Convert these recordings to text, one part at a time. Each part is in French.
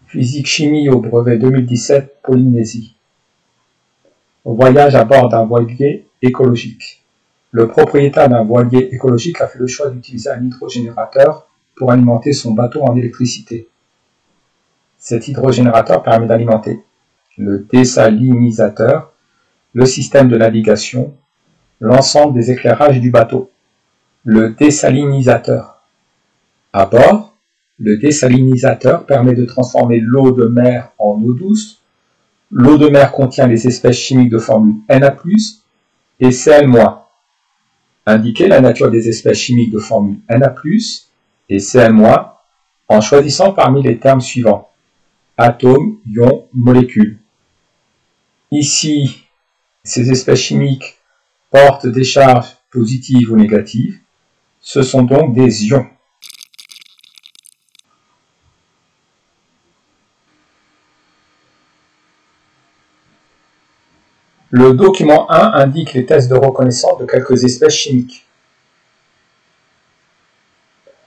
Physique-chimie au brevet 2017, Polynésie. Voyage à bord d'un voilier écologique. Le propriétaire d'un voilier écologique a fait le choix d'utiliser un hydrogénérateur pour alimenter son bateau en électricité. Cet hydrogénérateur permet d'alimenter le désalinisateur, le système de navigation, l'ensemble des éclairages du bateau. Le désalinisateur. À bord, le désalinisateur permet de transformer l'eau de mer en eau douce. L'eau de mer contient les espèces chimiques de formule Na+, et Cl-. Indiquez la nature des espèces chimiques de formule Na+, et Cl- en choisissant parmi les termes suivants: atome, ion, molécule. Ici, ces espèces chimiques portent des charges positives ou négatives. Ce sont donc des ions. Le document 1 indique les tests de reconnaissance de quelques espèces chimiques.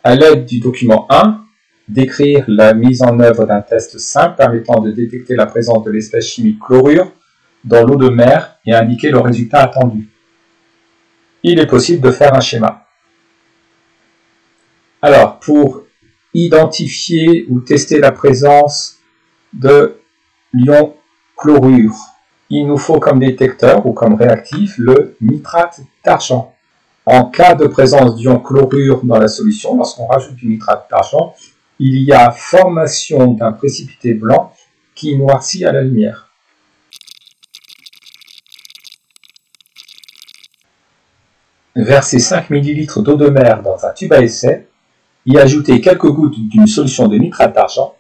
À l'aide du document 1, décrire la mise en œuvre d'un test simple permettant de détecter la présence de l'espèce chimique chlorure dans l'eau de mer et indiquer le résultat attendu. Il est possible de faire un schéma. Alors, pour identifier ou tester la présence de l'ion chlorure, il nous faut comme détecteur ou comme réactif le nitrate d'argent. En cas de présence d'ion chlorure dans la solution, lorsqu'on rajoute du nitrate d'argent, il y a formation d'un précipité blanc qui noircit à la lumière. Versez 5 ml d'eau de mer dans un tube à essai, y ajouter quelques gouttes d'une solution de nitrate d'argent.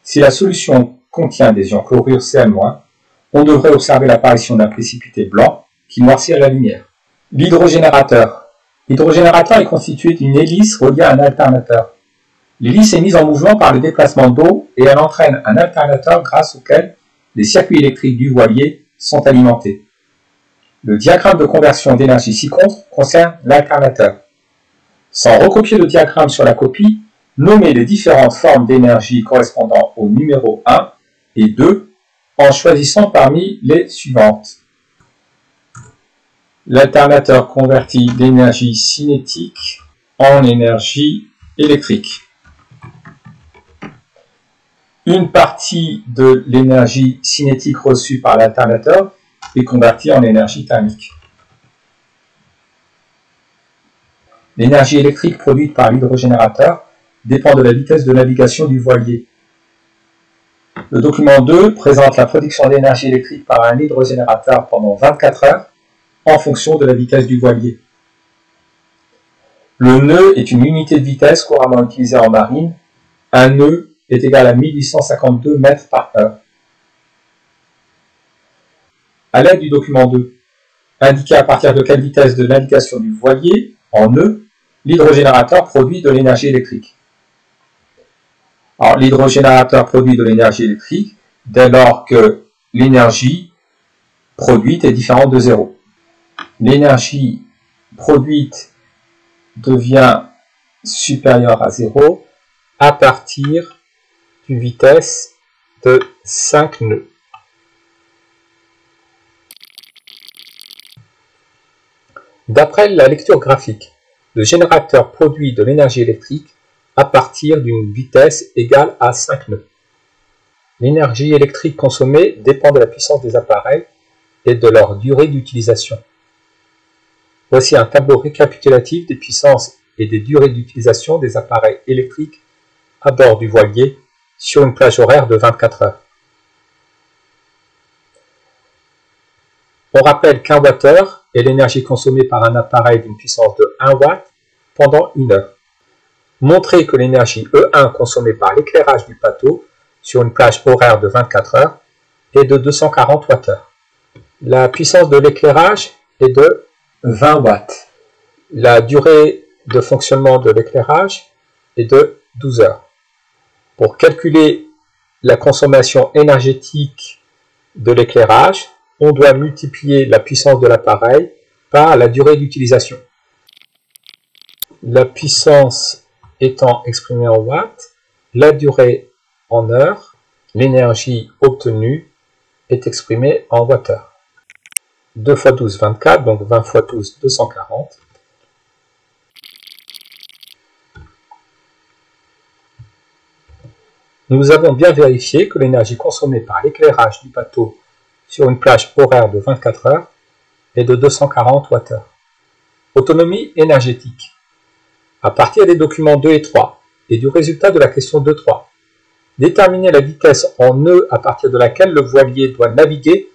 Si la solution contient des ions chlorure Cl-, on devrait observer l'apparition d'un précipité blanc qui noircit à la lumière. L'hydrogénérateur. L'hydrogénérateur est constitué d'une hélice reliée à un alternateur. L'hélice est mise en mouvement par le déplacement d'eau et elle entraîne un alternateur grâce auquel les circuits électriques du voilier sont alimentés. Le diagramme de conversion d'énergie ci-contre concerne l'alternateur. Sans recopier le diagramme sur la copie, nommez les différentes formes d'énergie correspondant au numéro 1 et 2 en choisissant parmi les suivantes. L'alternateur convertit l'énergie cinétique en énergie électrique. Une partie de l'énergie cinétique reçue par l'alternateur est convertie en énergie thermique. L'énergie électrique produite par l'hydrogénérateur dépend de la vitesse de navigation du voilier. Le document 2 présente la production d'énergie électrique par un hydrogénérateur pendant 24 heures en fonction de la vitesse du voilier. Le nœud est une unité de vitesse couramment utilisée en marine. Un nœud est égal à 1852 mètres par heure. À l'aide du document 2, indiquez à partir de quelle vitesse de navigation du voilier, en nœud, l'hydrogénérateur produit de l'énergie électrique. Alors, l'hydrogénérateur produit de l'énergie électrique dès lors que l'énergie produite est différente de 0. L'énergie produite devient supérieure à 0 à partir d'une vitesse de 5 nœuds. D'après la lecture graphique, le générateur produit de l'énergie électrique à partir d'une vitesse égale à 5 nœuds. L'énergie électrique consommée dépend de la puissance des appareils et de leur durée d'utilisation. Voici un tableau récapitulatif des puissances et des durées d'utilisation des appareils électriques à bord du voilier sur une plage horaire de 24 heures. On rappelle qu'1 Wh est l'énergie consommée par un appareil d'une puissance de 1 W pendant 1 heure. Montrez que l'énergie E1 consommée par l'éclairage du bateau sur une plage horaire de 24 heures est de 240 Wh. La puissance de l'éclairage est de 20 watts. La durée de fonctionnement de l'éclairage est de 12 heures. Pour calculer la consommation énergétique de l'éclairage, on doit multiplier la puissance de l'appareil par la durée d'utilisation. La puissance étant exprimée en watts, la durée en heures, L'énergie obtenue est exprimée en wattheures. 2 x 12, 24, donc 20 x 12, 240. Nous avons bien vérifié que l'énergie consommée par l'éclairage du bateau sur une plage horaire de 24 heures est de 240 Wh. Autonomie énergétique. À partir des documents 2 et 3 et du résultat de la question 2.3, déterminer la vitesse en nœud à partir de laquelle le voilier doit naviguer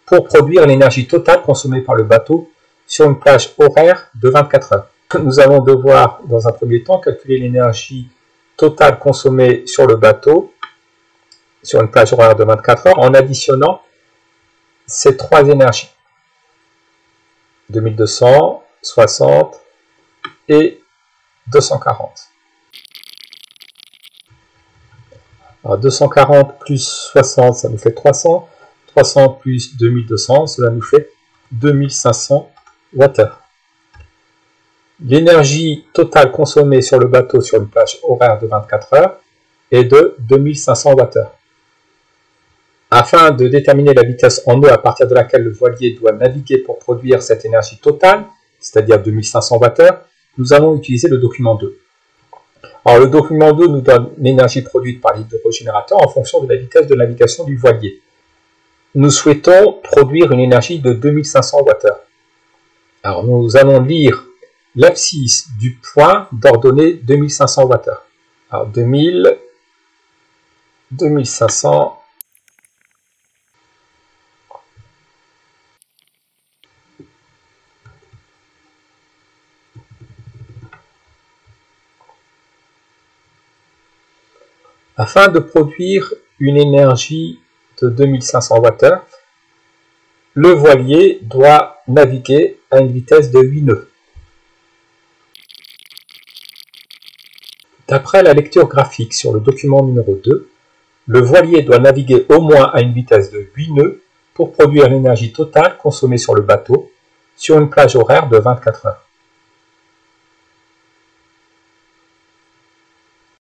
pour produire l'énergie totale consommée par le bateau sur une plage horaire de 24 heures. Nous allons devoir, dans un premier temps, calculer l'énergie totale consommée sur le bateau sur une plage horaire de 24 heures en additionnant ces trois énergies. 2200, 60 et 240. Alors 240 plus 60, ça nous fait 300. 300 plus 2200, cela nous fait 2500 Wh. L'énergie totale consommée sur le bateau sur une plage horaire de 24 heures est de 2500 Wh. Afin de déterminer la vitesse en nœud à partir de laquelle le voilier doit naviguer pour produire cette énergie totale, c'est-à-dire 2500 Wh, nous allons utiliser le document 2. Alors, le document 2 nous donne l'énergie produite par l'hydrogénérateur en fonction de la vitesse de navigation du voilier. Nous souhaitons produire une énergie de 2500 Wh. Alors, nous allons lire l'abscisse du point d'ordonnée 2500 Wh. Alors, 2000, 2500, afin de produire une énergie de 2500 Wh, le voilier doit naviguer à une vitesse de 8 nœuds. D'après la lecture graphique sur le document numéro 2, le voilier doit naviguer au moins à une vitesse de 8 nœuds pour produire l'énergie totale consommée sur le bateau sur une plage horaire de 24 heures.